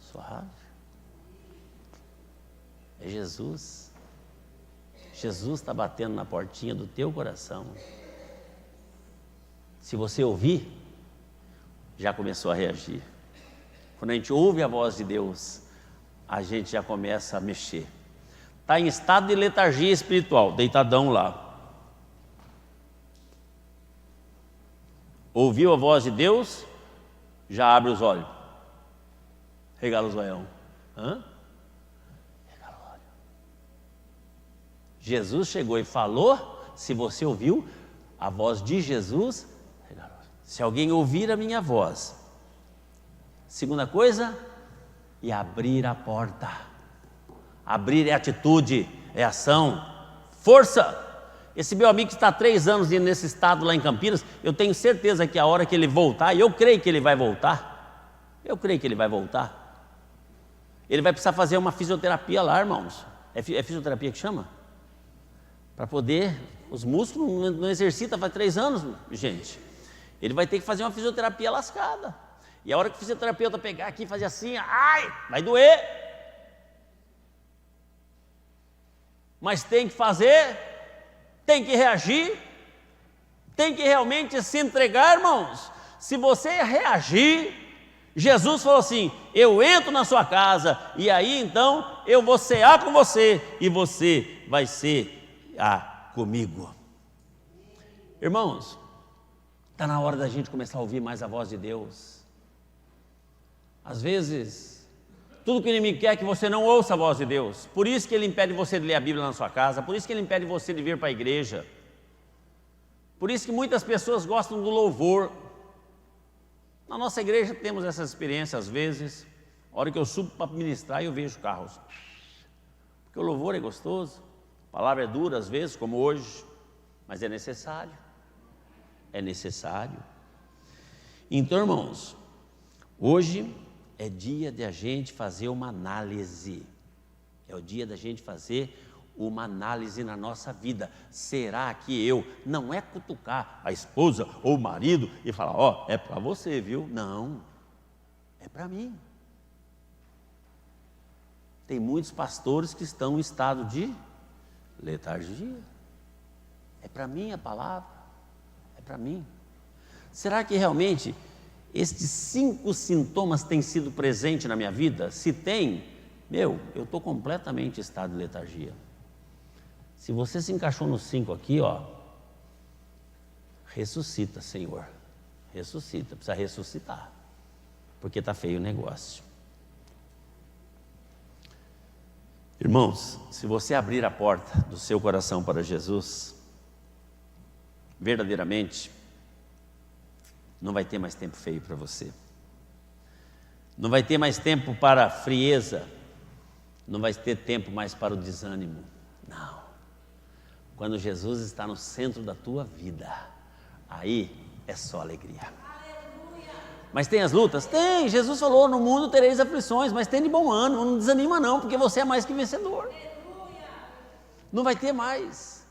suave. É Jesus. Jesus está batendo na portinha do teu coração. Se você ouvir, já começou a reagir. Quando a gente ouve a voz de Deus, a gente já começa a mexer. Está em estado de letargia espiritual, deitadão lá. Ouviu a voz de Deus, já abre os olhos. Regala o zoião. Regala o olho. Jesus chegou e falou, se você ouviu a voz de Jesus, regala o olho. Se alguém ouvir a minha voz, segunda coisa, e abrir a porta. Abrir é atitude, é ação, força. Esse meu amigo que está há 3 anos nesse estado lá em Campinas, eu tenho certeza que a hora que ele voltar, e eu creio que ele vai voltar, ele vai precisar fazer uma fisioterapia lá, irmãos. É fisioterapia que chama? Para poder, os músculos não exercita faz 3 anos, gente. Ele vai ter que fazer uma fisioterapia lascada. E a hora que o fisioterapeuta pegar aqui e fazer assim, ai, vai doer. Mas tem que fazer, tem que reagir, tem que realmente se entregar, irmãos. Se você reagir, Jesus falou assim: eu entro na sua casa, e aí então eu vou cear com você, e você vai cear comigo. Irmãos, está na hora da gente começar a ouvir mais a voz de Deus. Às vezes, tudo que o inimigo quer é que você não ouça a voz de Deus. Por isso que ele impede você de ler a Bíblia na sua casa, por isso que ele impede você de vir para a igreja. Por isso que muitas pessoas gostam do louvor. Na nossa igreja temos essa experiência às vezes. A hora que eu subo para ministrar, eu vejo carros. Porque o louvor é gostoso, a palavra é dura às vezes, como hoje, mas é necessário. É necessário. Então, irmãos, hoje é dia de a gente fazer uma análise. É o dia da gente fazer uma análise na nossa vida. Será que eu, não é cutucar a esposa ou o marido e falar, ó, é para você, viu? Não, é para mim. Tem muitos pastores que estão em estado de letargia. É para mim a palavra, é para mim. Será que realmente estes 5 sintomas têm sido presentes na minha vida? Se tem, eu estou completamente em estado de letargia. Se você se encaixou nos 5 aqui, ó, ressuscita, Senhor. Ressuscita, precisa ressuscitar. Porque está feio o negócio. Irmãos, se você abrir a porta do seu coração para Jesus, verdadeiramente, não vai ter mais tempo feio para você. Não vai ter mais tempo para a frieza. Não vai ter tempo mais para o desânimo. Não. Quando Jesus está no centro da tua vida, aí é só alegria. Mas tem as lutas? Tem. Jesus falou, no mundo tereis aflições, mas tem de bom ânimo, não desanima não, porque você é mais que vencedor. Não vai ter mais.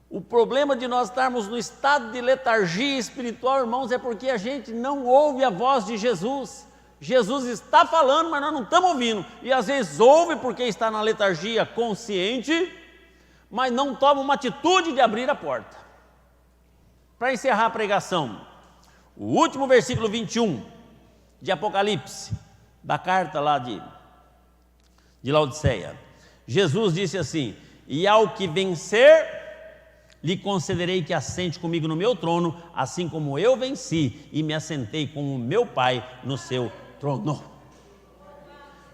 O problema de nós estarmos no estado de letargia espiritual, irmãos, é porque a gente não ouve a voz de Jesus. Jesus está falando, mas nós não estamos ouvindo. E às vezes ouve porque está na letargia consciente, mas não toma uma atitude de abrir a porta. Para encerrar a pregação, o último versículo 21 de Apocalipse, da carta lá de Laodiceia. Jesus disse assim: e ao que vencer, lhe concederei que assente comigo no meu trono, assim como eu venci e me assentei com o meu Pai no seu trono.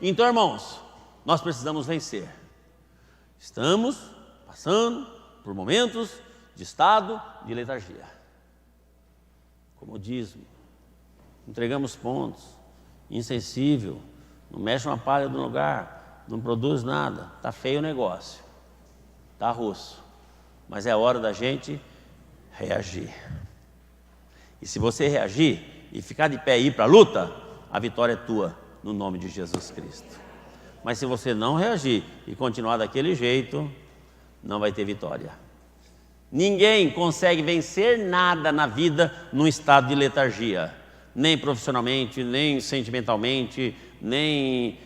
Então, irmãos, nós precisamos vencer. Estamos passando por momentos de estado de letargia. Comodismo, entregamos pontos, insensível, não mexe uma palha do lugar, não produz nada, está feio o negócio, está russo, mas é hora da gente reagir. E se você reagir e ficar de pé e ir para a luta, a vitória é tua, no nome de Jesus Cristo. Mas se você não reagir e continuar daquele jeito, não vai ter vitória. Ninguém consegue vencer nada na vida num estado de letargia, nem profissionalmente, nem sentimentalmente, nem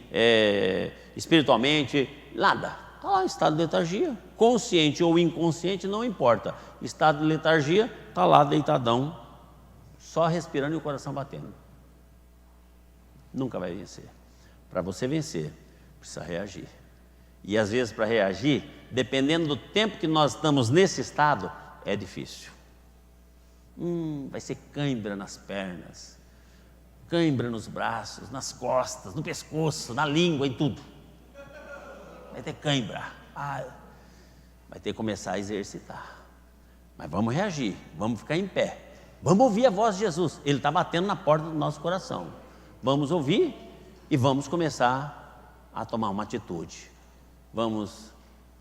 espiritualmente, nada. Está lá em estado de letargia, consciente ou inconsciente, não importa. Estado de letargia, está lá deitadão, só respirando e o coração batendo. Nunca vai vencer. Para você vencer, precisa reagir. E às vezes para reagir, dependendo do tempo que nós estamos nesse estado, é difícil. Vai ser cãibra nas pernas, cãibra nos braços, nas costas, no pescoço, na língua, em tudo. Vai ter cãibra. Vai ter que começar a exercitar. Mas vamos reagir, vamos ficar em pé. Vamos ouvir a voz de Jesus. Ele está batendo na porta do nosso coração. Vamos ouvir e vamos começar a tomar uma atitude. Vamos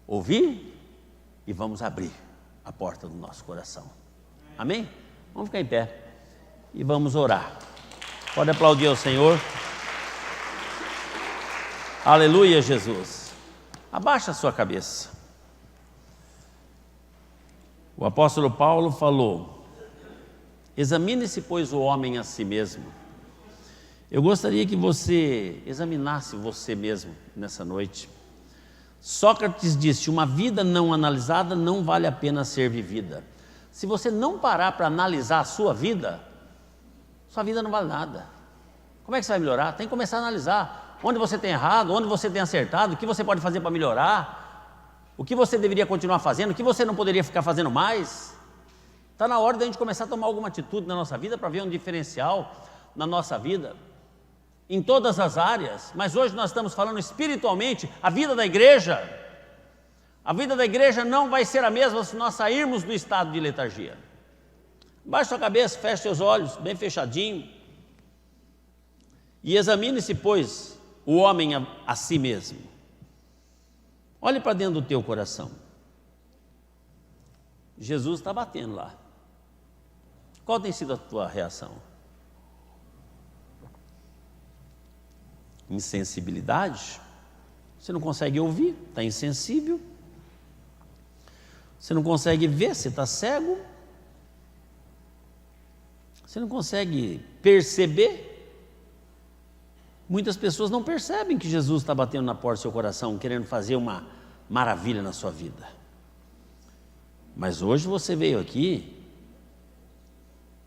ouvir e vamos abrir a porta do nosso coração. Amém? Vamos ficar em pé e vamos orar. Pode aplaudir ao Senhor. Aleluia, Jesus. Abaixa a sua cabeça. O apóstolo Paulo falou: examine-se, pois, o homem a si mesmo. Eu gostaria que você examinasse você mesmo nessa noite. Sócrates disse: uma vida não analisada não vale a pena ser vivida. Se você não parar para analisar a sua vida não vale nada. Como é que você vai melhorar? Tem que começar a analisar onde você tem errado, onde você tem acertado, o que você pode fazer para melhorar, o que você deveria continuar fazendo, o que você não poderia ficar fazendo mais. Está na hora de a gente começar a tomar alguma atitude na nossa vida para ver um diferencial na nossa vida, em todas as áreas. Mas hoje nós estamos falando espiritualmente, a vida da igreja. A vida da igreja não vai ser a mesma se nós sairmos do estado de letargia. Baixe sua cabeça, feche seus olhos, bem fechadinho. E examine-se, pois, o homem a si mesmo. Olhe para dentro do teu coração. Jesus está batendo lá. Qual tem sido a tua reação? Insensibilidade? Você não consegue ouvir, está insensível. Você não consegue ver, você está cego. Você não consegue perceber. Muitas pessoas não percebem que Jesus está batendo na porta do seu coração, querendo fazer uma maravilha na sua vida. Mas hoje você veio aqui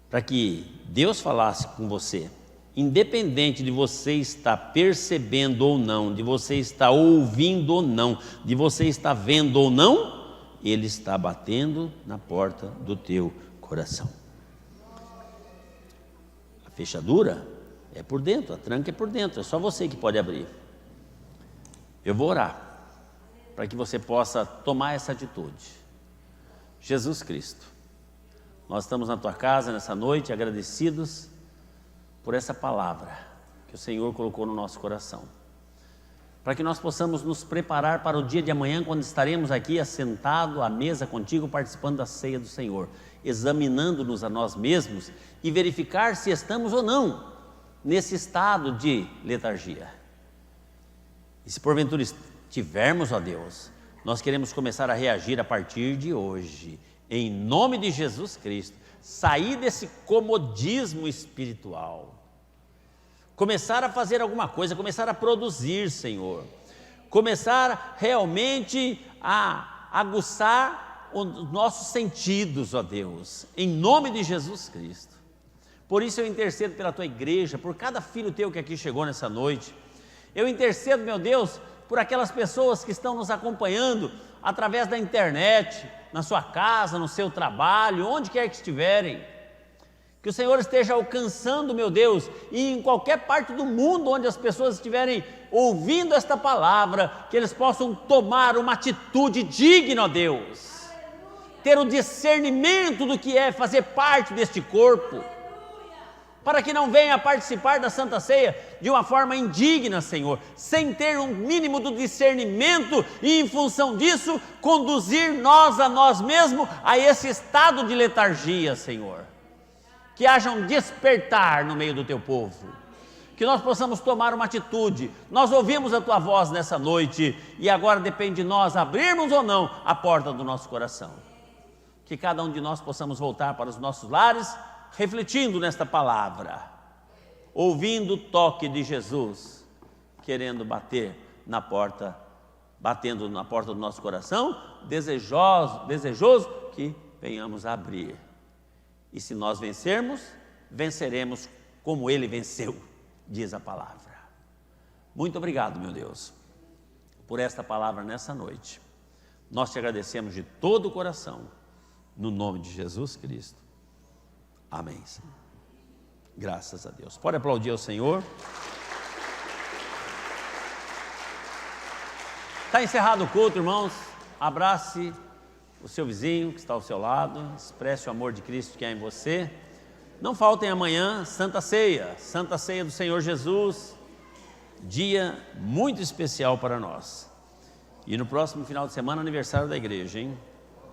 para que Deus falasse com você. Independente de você estar percebendo ou não, de você estar ouvindo ou não, de você estar vendo ou não, Ele está batendo na porta do teu coração. A fechadura é por dentro, a tranca é por dentro, é só você que pode abrir. Eu vou orar para que você possa tomar essa atitude. Jesus Cristo, nós estamos na tua casa nessa noite agradecidos por essa palavra que o Senhor colocou no nosso coração, para que nós possamos nos preparar para o dia de amanhã, quando estaremos aqui assentados à mesa contigo, participando da ceia do Senhor, examinando-nos a nós mesmos e verificar se estamos ou não nesse estado de letargia. E se porventura estivermos, ó Deus, nós queremos começar a reagir a partir de hoje, em nome de Jesus Cristo, sair desse comodismo espiritual, começar a fazer alguma coisa, começar a produzir, Senhor, começar realmente a aguçar os nossos sentidos, ó Deus, em nome de Jesus Cristo. Por isso eu intercedo pela tua igreja, por cada filho teu que aqui chegou nessa noite. Eu intercedo, meu Deus, por aquelas pessoas que estão nos acompanhando através da internet, na sua casa, no seu trabalho, onde quer que estiverem. Que o Senhor esteja alcançando, meu Deus, e em qualquer parte do mundo onde as pessoas estiverem ouvindo esta palavra, que eles possam tomar uma atitude digna, ó Deus. Ter o discernimento do que é fazer parte deste corpo. Para que não venha participar da Santa Ceia de uma forma indigna, Senhor, sem ter um mínimo do discernimento e, em função disso, conduzir nós a nós mesmos a esse estado de letargia, Senhor. Que haja um despertar no meio do teu povo, que nós possamos tomar uma atitude. Nós ouvimos a tua voz nessa noite e agora depende de nós abrirmos ou não a porta do nosso coração. Que cada um de nós possamos voltar para os nossos lares, refletindo nesta palavra, ouvindo o toque de Jesus, querendo batendo na porta do nosso coração, desejoso que venhamos a abrir. E se nós vencermos, venceremos como Ele venceu, diz a palavra. Muito obrigado, meu Deus, por esta palavra nessa noite. Nós te agradecemos de todo o coração, no nome de Jesus Cristo. Amém, Senhor. Graças a Deus. Pode aplaudir ao Senhor. Está encerrado o culto, irmãos. Abrace o seu vizinho que está ao seu lado. Expresse o amor de Cristo que há em você. Não faltem amanhã, Santa Ceia do Senhor Jesus. Dia muito especial para nós. E no próximo final de semana, aniversário da igreja, hein?